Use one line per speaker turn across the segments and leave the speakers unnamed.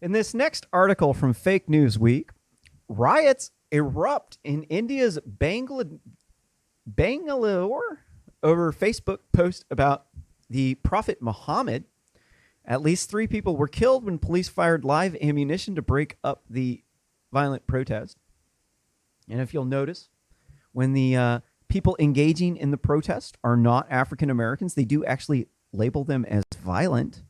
In this next article from Fake News Week, riots erupt in India's Bangalore over Facebook post about the Prophet Mohammed. At least 3 people were killed when police fired live ammunition to break up the violent protest. And if you'll notice, when the people engaging in the protest are not African Americans, they do actually label them as violent.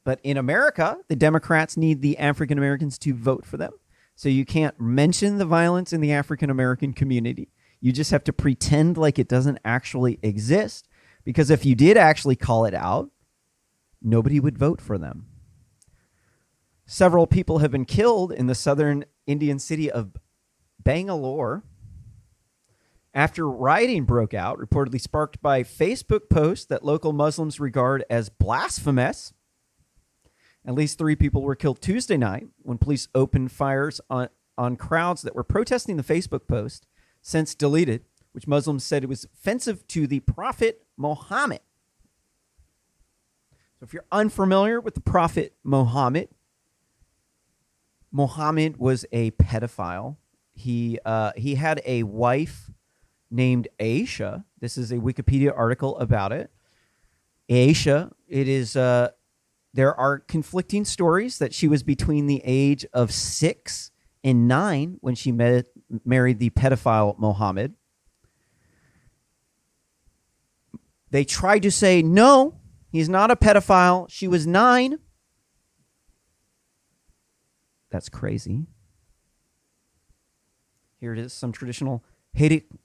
But in America, the Democrats need the African Americans to vote for them. So you can't mention the violence in the African American community. You just have to pretend like it doesn't actually exist. Because if you did actually call it out, nobody would vote for them. Several people have been killed in the southern Indian city of Bangalore after rioting broke out, reportedly sparked by Facebook posts that local Muslims regard as blasphemous. At least 3 people were killed Tuesday night when police opened fires on crowds that were protesting the Facebook post, since deleted, which Muslims said it was offensive to the Prophet Mohammed. So if you're unfamiliar with the Prophet Mohammed, Mohammed was a pedophile. He had a wife named Aisha. This is a Wikipedia article about it. Aisha, it is there are conflicting stories that she was between the age of 6 and 9 when she married the pedophile Mohammed. They tried to say, no, he's not a pedophile. She was 9. That's crazy. Here it is. Some traditional Haitian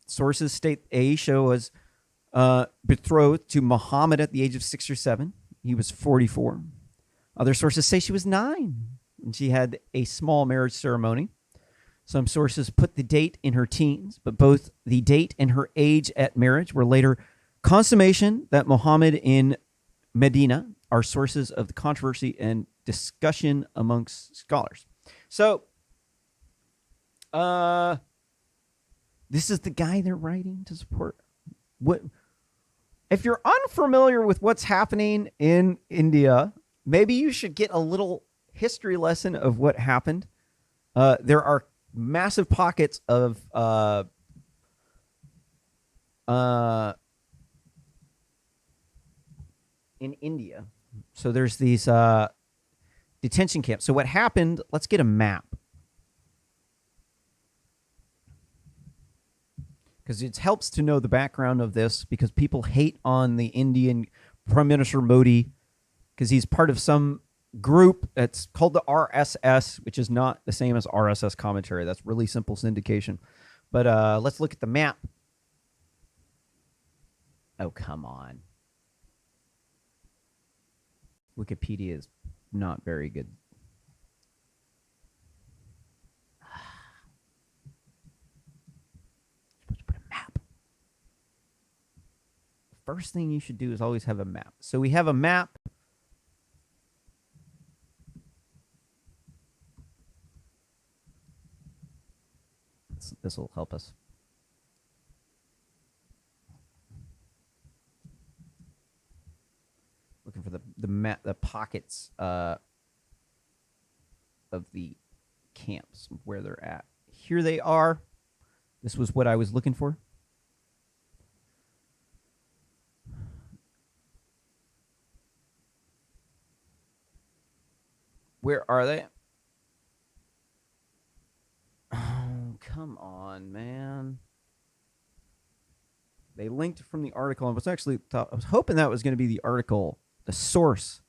sources state Aisha was betrothed to Muhammad at the age of 6 or 7. He was 44. Other sources say she was 9 and she had a small marriage ceremony. Some sources put the date in her teens, but both the date and her age at marriage were later consummation that Muhammad in Medina are sources of the controversy and discussion amongst scholars. So, this is the guy they're writing to support. What? If you're unfamiliar with what's happening in India, maybe you should get a little history lesson of what happened. There are massive pockets of in India. So there's these detention camps. So what happened, let's get a map. Because it helps to know the background of this, because people hate on the Indian Prime Minister Modi because he's part of some group that's called the RSS, which is not the same as RSS commentary. That's really simple syndication. But let's look at the map. Oh, come on. Wikipedia is not very good. First thing you should do is always have a map. So we have a map. This will help us. Looking for the map, the pockets of the camps, where they're at. Here they are. This was what I was looking for. Where are they? Oh, come on, man. They linked from the article. I was hoping that was going to be the article, the source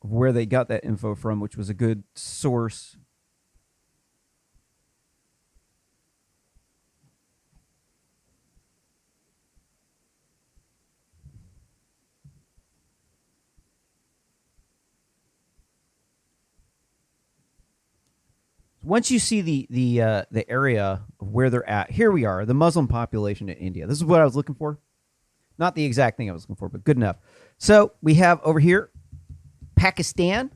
of where they got that info from, which was a good source. Once you see the area of where they're at, here we are, the Muslim population in India. This is what I was looking for. Not the exact thing I was looking for, but good enough. So we have over here Pakistan.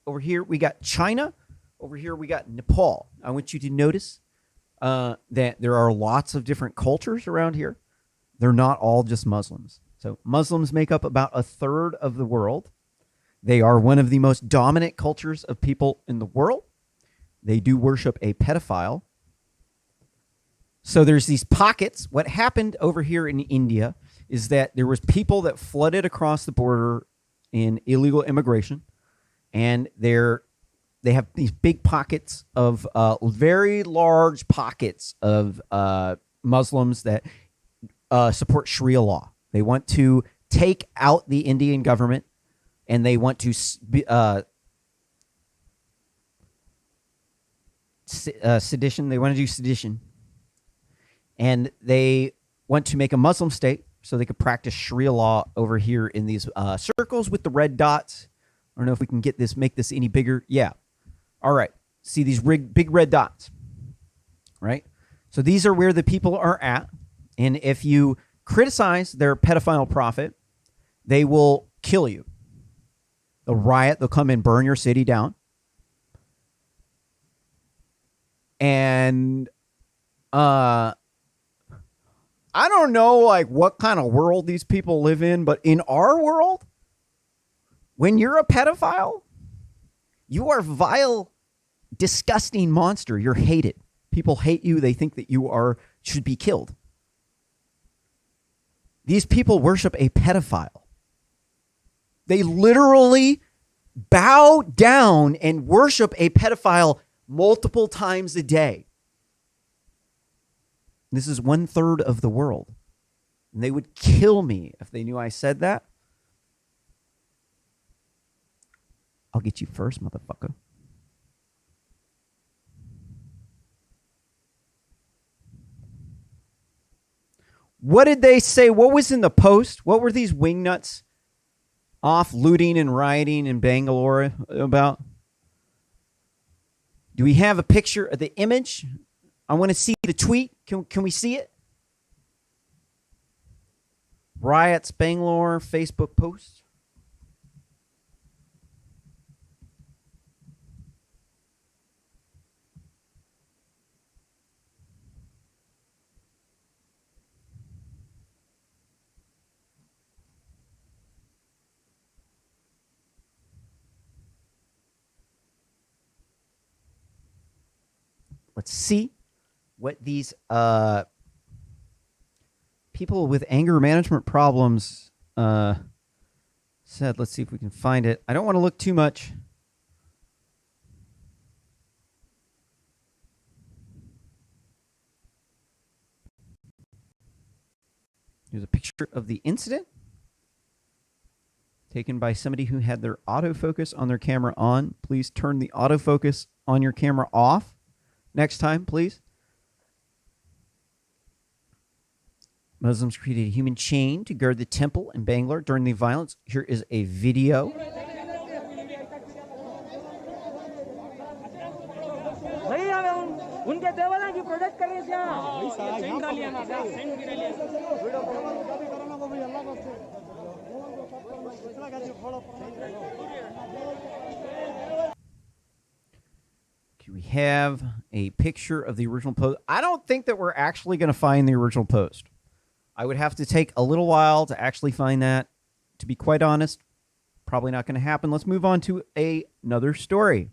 Over here we got China. Over here we got Nepal. I want you to notice that there are lots of different cultures around here. They're not all just Muslims. So Muslims make up about a third of the world. They are one of the most dominant cultures of people in the world. They do worship a pedophile. So there's these pockets. What happened over here in India is that there was people that flooded across the border in illegal immigration, and they have these big pockets of very large pockets of Muslims that support Sharia law. They want to take out the Indian government, and they want to sedition. They want to do sedition, and they want to make a Muslim state so they could practice Sharia law over here in these circles with the red dots. I don't know if we can make this any bigger. Yeah. All right. See these big red dots, right? So these are where the people are at. And if you criticize their pedophile prophet, they will kill you. They'll riot. They'll come and burn your city down. And I don't know like what kind of world these people live in, but in our world, when you're a pedophile, you are vile, disgusting monster. You're hated. People hate you. They think that you should be killed. These people worship a pedophile. They literally bow down and worship a pedophile multiple times a day. This is 1/3 of the world. And they would kill me if they knew I said that. I'll get you first, motherfucker. What did they say? What was in the post? What were these wingnuts off looting and rioting in Bangalore about? Do we have a picture of the image? I want to see the tweet. Can we see it? Riots, Bangalore, Facebook post. Let's see what these people with anger management problems said. Let's see if we can find it. I don't want to look too much. Here's a picture of the incident taken by somebody who had their autofocus on their camera on. Please turn the autofocus on your camera off next time, please. Muslims created a human chain to guard the temple in Bangalore during the violence. Here is a video. We have a picture of the original post. I don't think that we're actually going to find the original post. I would have to take a little while to actually find that. To be quite honest, probably not going to happen. Let's move on to another story.